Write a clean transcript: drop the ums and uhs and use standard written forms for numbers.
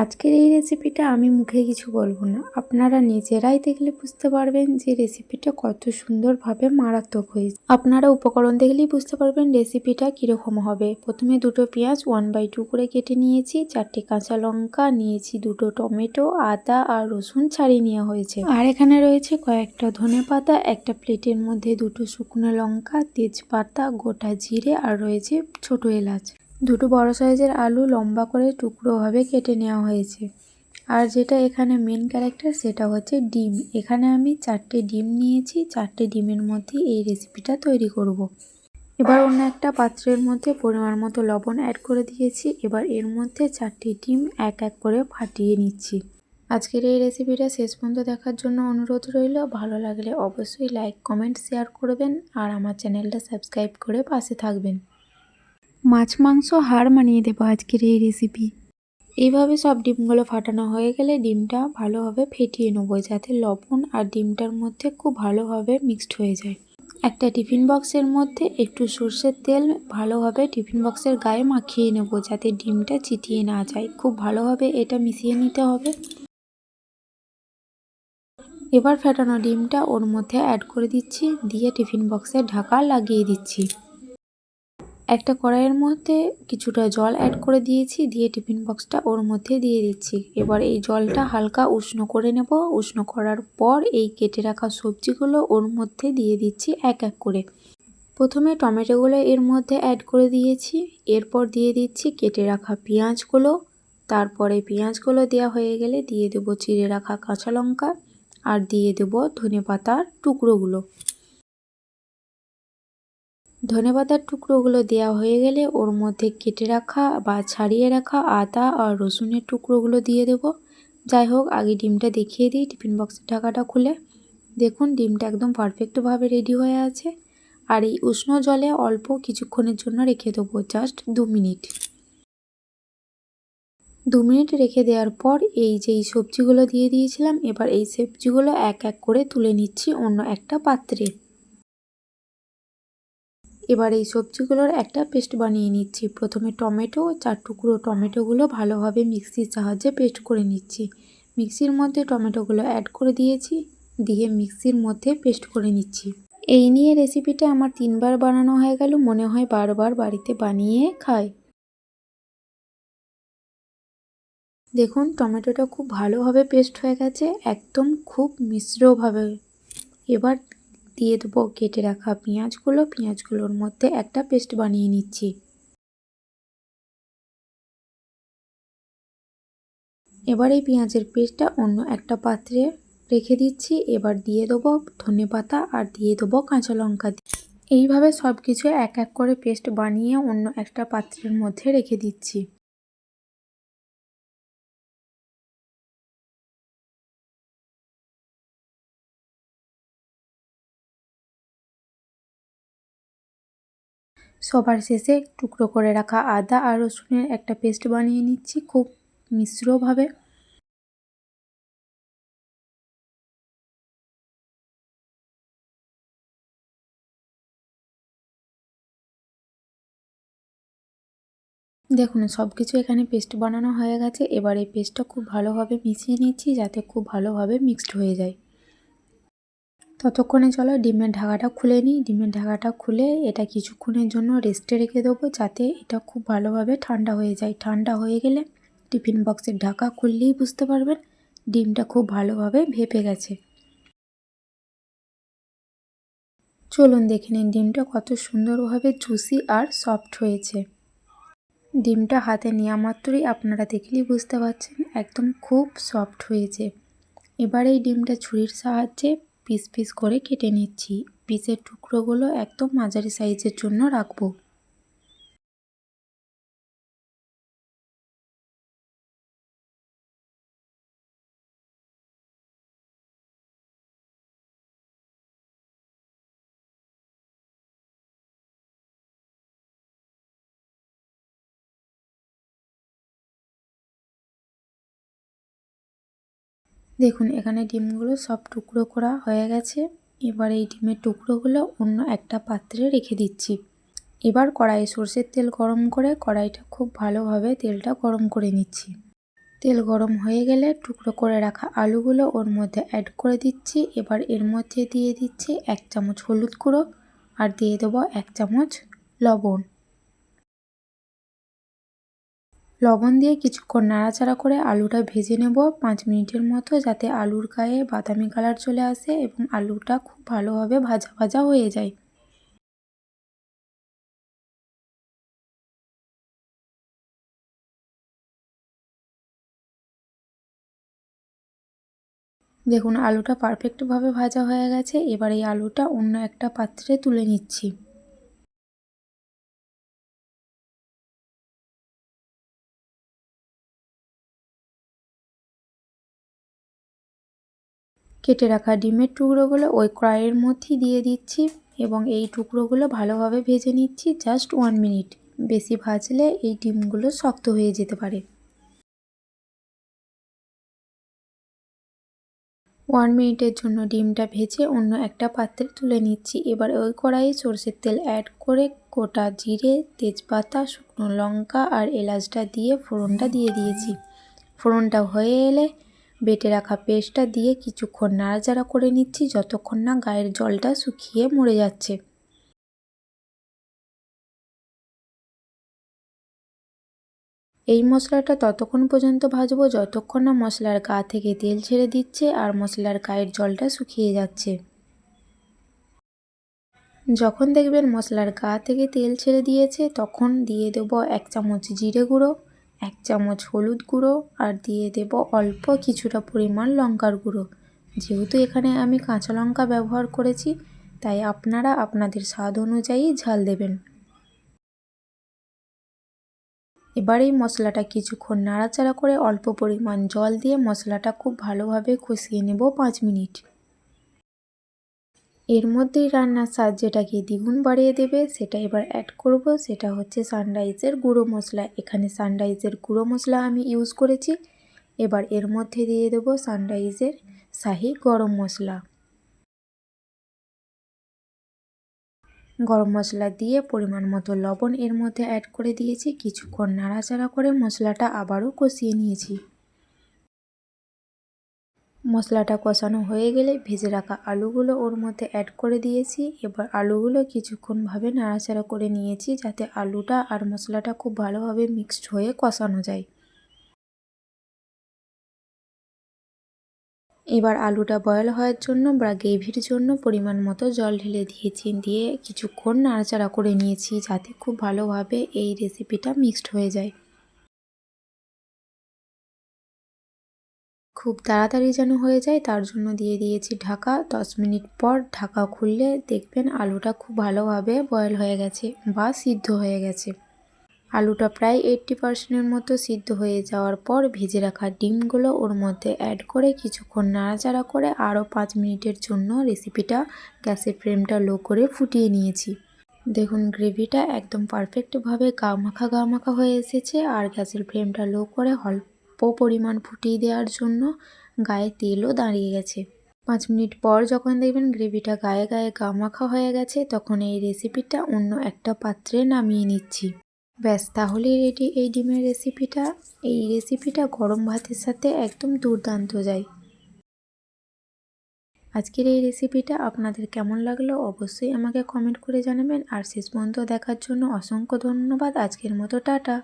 আজকের এই রেসিপিটা আমি মুখে কিছু বলবো না, আপনারা নিজেরাই দেখলে বুঝতে পারবেন যে রেসিপিটা কত সুন্দরভাবে মারাত্মক হয়েছে। আপনারা উপকরণ দেখলেই বুঝতে পারবেন রেসিপিটা কীরকম হবে। প্রথমে দুটো পেঁয়াজ 1/2 করে কেটে নিয়েছি, 4টে কাঁচা লঙ্কা নিয়েছি, দুটো টমেটো, আদা আর রসুন ছাড়িয়ে নেওয়া হয়েছে। আর এখানে রয়েছে কয়েকটা ধনেপাতা, একটা প্লেটের মধ্যে দুটো শুকনো লঙ্কা, তেজপাতা, গোটা জিরে আর রয়েছে ছোট এলাচ। দুটো বড় সাইজের আলু লম্বা করে টুকরোভাবে কেটে নেওয়া হয়েছে। আর যেটা এখানে মেন ক্যারেক্টার সেটা হচ্ছে ডিম। এখানে আমি 4টে ডিম নিয়েছি, 4টে ডিমের মধ্যে এই রেসিপিটা তৈরি করব। এবার অন্য একটা পাত্রের মধ্যে পরিমাণ মতো লবণ অ্যাড করে দিয়েছি। এবার এর মধ্যে 4টে ডিম এক এক করে ফাটিয়ে নিচ্ছি। আজকের এই রেসিপিটা শেষ পর্যন্ত দেখার জন্য অনুরোধ রইল। ভালো লাগলে অবশ্যই লাইক, কমেন্ট, শেয়ার করবেন আর আমার চ্যানেলটা সাবস্ক্রাইব করে পাশে থাকবেন। মাছ মাংস হাড় মানিয়ে দেবো আজকের এই রেসিপি। এইভাবে সব ডিমগুলো ফাটানো হয়ে গেলে ডিমটা ভালোভাবে ফেটিয়ে নেবো, যাতে লবণ আর ডিমটার মধ্যে খুব ভালোভাবে মিক্সড হয়ে যায়। একটা টিফিন বক্সের মধ্যে একটু সর্ষের তেল ভালোভাবে টিফিন বক্সের গায়ে মাখিয়ে নেবো, যাতে ডিমটা চিটিয়ে না যায়। খুব ভালোভাবে এটা মিশিয়ে নিতে হবে। এবার ফেটানো ডিমটা ওর মধ্যে অ্যাড করে দিচ্ছি, দিয়ে টিফিন বক্সের ঢাকা লাগিয়ে দিচ্ছি। একটা কড়াইয়ের মধ্যে কিছুটা জল অ্যাড করে দিয়েছি, দিয়ে টিফিন বক্সটা ওর মধ্যে দিয়ে দিচ্ছি। এবার এই জলটা হালকা উষ্ণ করে নেব। উষ্ণ করার পর এই কেটে রাখা সবজিগুলো ওর মধ্যে দিয়ে দিচ্ছি এক এক করে। প্রথমে টমেটোগুলো এর মধ্যে অ্যাড করে দিয়েছি, এরপর দিয়ে দিচ্ছি কেটে রাখা পেঁয়াজগুলো। তারপরে পেঁয়াজগুলো দেওয়া হয়ে গেলে দিয়ে দেবো চিড়ে রাখা কাঁচা লঙ্কা আর দিয়ে দেবো ধনেপাতার টুকরোগুলো। ধনেপাতার টুকরোগুলো দেওয়া হয়ে গেলে ওর মধ্যে কেটে রাখা বা ছাড়িয়ে রাখা আদা আর রসুনের টুকরোগুলো দিয়ে দেব। যাই হোক, আগে ডিমটা দেখিয়ে দিই টিফিন বক্সের ঢাকাটা খুলে। দেখুন ডিমটা একদম পারফেক্টভাবে রেডি হয়ে আছে। আর এই উষ্ণ জলে অল্প কিছুক্ষণের জন্য রেখে দেবো, জাস্ট 2 মিনিট। 2 মিনিট রেখে দেওয়ার পর এই সবজিগুলো দিয়ে দিয়েছিলাম, এবার এই সবজিগুলো এক এক করে তুলে নিচ্ছি অন্য একটা পাত্রে। এবার এই সবজিগুলোর একটা পেস্ট বানিয়ে নিচ্ছি। প্রথমে টমেটো, 4 টুকরো টমেটোগুলো ভালোভাবে মিক্সির সাহায্যে পেস্ট করে নিচ্ছি। মিক্সির মধ্যে টমেটোগুলো অ্যাড করে দিয়েছি, দিয়ে মিক্সির মধ্যে পেস্ট করে নিচ্ছি। এই নিয়ে রেসিপিটা আমার 3বার বানানো হয়ে গেল, মনে হয় বারবার বাড়িতে বানিয়ে খাই। দেখুন টমেটোটা খুব ভালোভাবে পেস্ট হয়ে গেছে, একদম খুব মিশ্রভাবে। এবার দিয়ে দেবো কেটে রাখা পেঁয়াজগুলোর মধ্যে একটা পেস্ট বানিয়ে নিচ্ছি। এবার এই পেঁয়াজের পেস্টটা অন্য একটা পাত্রে রেখে দিচ্ছি। এবার দিয়ে দেবো ধনেপাতা আর দিয়ে দেবো কাঁচা লঙ্কা। এইভাবে সব কিছু এক এক করে পেস্ট বানিয়ে অন্য একটা পাত্রের মধ্যে রেখে দিচ্ছি। সবার শেষে টুকরো করে রাখা আদা আর রসুনের একটা পেস্ট বানিয়ে নিচ্ছি খুব মিশ্রভাবে। দেখুন সব কিছু এখানে পেস্ট বানানো হয়ে গেছে। এবার এই পেস্টটা খুব ভালোভাবে মিশিয়ে নিচ্ছি, যাতে খুব ভালোভাবে মিক্সড হয়ে যায়। ততক্ষণে চলো ডিমের ঢাকাটা খুলে নিই। ডিমের ঢাকাটা খুলে এটা কিছুক্ষণের জন্য রেস্টে রেখে দেবো, যাতে এটা খুব ভালোভাবে ঠান্ডা হয়ে যায়। ঠান্ডা হয়ে গেলে টিফিন বক্সের ঢাকা খুললেই বুঝতে পারবেন ডিমটা খুব ভালোভাবে ভেপে গেছে। চলুন দেখে নিন ডিমটা কত সুন্দরভাবে জুসি আর সফট হয়েছে। ডিমটা হাতে নেওয়া মাত্রই আপনারা দেখলেই বুঝতে পারছেন একদম খুব সফট হয়েছে। এবার এই ডিমটা ছুরির সাহায্যে পিস পিস করে কেটে নিচ্ছি। পিসের টুকরোগুলো একদম মাঝারি সাইজের জন্য রাখবো। দেখুন এখানে ডিমগুলো সব টুকরো করা হয়ে গেছে। এবার এই ডিমের টুকরোগুলো অন্য একটা পাত্রে রেখে দিচ্ছি। এবার কড়াইয়ে সরষের তেল গরম করে কড়াইটা খুব ভালোভাবে তেলটা গরম করে নিচ্ছি। তেল গরম হয়ে গেলে টুকরো করে রাখা আলুগুলো ওর মধ্যে অ্যাড করে দিচ্ছি। এবার এর মধ্যে দিয়ে দিচ্ছি 1 চামচ হলুদ গুঁড়ো আর দিয়ে দেবো 1 চামচ লবণ। লবণ দিয়ে কিছুক্ষণ নাড়াচাড়া করে আলুটা ভেজে নেব 5 মিনিটের মতো, যাতে আলুর গায়ে বাদামি কালার চলে আসে এবং আলুটা খুব ভালোভাবে ভাজা ভাজা হয়ে যায়। দেখুন আলুটা পারফেক্টভাবে ভাজা হয়ে গেছে। এবার এই আলুটা অন্য একটা পাত্রে তুলে নিচ্ছি। কেটে রাখা ডিমের টুকরোগুলো ওই কড়াইয়ের মধ্যেই দিয়ে দিচ্ছি এবং এই টুকরোগুলো ভালোভাবে ভেজে নিচ্ছি জাস্ট 1 মিনিট। বেশি ভাজলে এই ডিমগুলো শক্ত হয়ে যেতে পারে। 1 মিনিটের জন্য ডিমটা ভেজে অন্য একটা পাত্রে তুলে নিচ্ছি। এবার ওই কড়াইয়ে সরষের তেল অ্যাড করে গোটা জিরে, তেজপাতা, শুকনো লঙ্কা আর এলাচটা দিয়ে ফোড়নটা দিয়ে দিয়েছি। ফোড়নটা হয়ে এলে বেটে রাখা পেস্টটা দিয়ে কিছুক্ষণ নাড়াচাড়া করে নিচ্ছি যতক্ষণ না গায়ের জলটা শুকিয়ে মরে যাচ্ছে। এই মশলাটা ততক্ষণ পর্যন্ত ভাজবো যতক্ষণ না মশলার গা থেকে তেল ছেড়ে দিচ্ছে আর মশলার গায়ের জলটা শুকিয়ে যাচ্ছে। যখন দেখবেন মশলার গা থেকে তেল ছেড়ে দিয়েছে তখন দিয়ে দেবো 1 চামচ জিরে গুঁড়ো, 1 চামচ হলুদ গুঁড়ো আর দিয়ে দেব অল্প কিছুটা পরিমাণ লঙ্কার গুঁড়ো। যেহেতু এখানে আমি কাঁচা লঙ্কা ব্যবহার করেছি তাই আপনারা আপনাদের স্বাদ অনুযায়ী ঝাল দেবেন। এবার এই মশলাটা কিছুক্ষণ নাড়াচাড়া করে অল্প পরিমাণ জল দিয়ে মশলাটা খুব ভালোভাবে কষিয়ে নেব 5 মিনিট। এর মধ্যেই রান্নার স্বাদ যেটাকে দ্বিগুণ বাড়িয়ে দেবে সেটা এবার অ্যাড করব। সেটা হচ্ছে সানরাইজের গুঁড়ো মশলা। এখানে সানরাইজের গুঁড়ো মশলা আমি ইউজ করেছি। এবার এর মধ্যে দিয়ে দেবো সানরাইজের শাহি গরম মশলা। গরম মশলা দিয়ে পরিমাণ মতো লবণ এর মধ্যে অ্যাড করে দিয়েছি। কিছুক্ষণ নাড়াচাড়া করে মশলাটা আবারও কষিয়ে নিয়েছি। মশলাটা কষানো হয়ে গেলে ভেজে রাখা আলুগুলো ওর মধ্যে অ্যাড করে দিয়েছি। এবার আলুগুলো কিছুক্ষণভাবে নাড়াচাড়া করে নিয়েছি যাতে আলুটা আর মশলাটা খুব ভালোভাবে মিক্সড হয়ে কষানো যায়। এবার আলুটা বয়েল হওয়ার জন্য বা গ্রেভির জন্য পরিমাণ মতো জল ঢেলে দিয়েছি, দিয়ে কিছুক্ষণ নাড়াচাড়া করে নিয়েছি যাতে খুব ভালোভাবে এই রেসিপিটা মিক্সড হয়ে যায়। খুব তাড়াতাড়ি যেন হয়ে যায় তার জন্য দিয়ে দিয়েছি ঢাকা। 10 মিনিট পর ঢাকা খুললে দেখবেন আলুটা খুব ভালোভাবে বয়েল হয়ে গেছে বা সিদ্ধ হয়ে গেছে। আলুটা প্রায় 80% মতো সিদ্ধ হয়ে যাওয়ার পর ভেজে রাখা ডিমগুলো ওর মধ্যে অ্যাড করে কিছুক্ষণ নাড়াচাড়া করে আরও 5 মিনিটের জন্য রেসিপিটা গ্যাসের ফ্লেমটা লো করে ফুটিয়ে নিয়েছি। দেখুন গ্রেভিটা একদম পারফেক্টভাবে গা মাখা হয়ে এসেছে আর গ্যাসের ফ্লেমটা লো করে অল্প পরিমাণ ফুটিয়ে দেওয়ার জন্য গায়ে তেলও দাঁড়িয়ে গেছে। 5 মিনিট পর যখন দেখবেন গ্রেভিটা গায়ে গা মাখা হয়ে গেছে তখন এই রেসিপিটা অন্য একটা পাত্রে নামিয়ে নিচ্ছি। ব্যাস তাহলেই রেডি এই ডিমের রেসিপিটা। এই রেসিপিটা গরম ভাতের সাথে একদম দুর্দান্ত যায়। আজকের এই রেসিপিটা আপনাদের কেমন লাগলো অবশ্যই আমাকে কমেন্ট করে জানাবেন আর শেষ পর্যন্ত দেখার জন্য অসংখ্য ধন্যবাদ। আজকের মতো টাটা।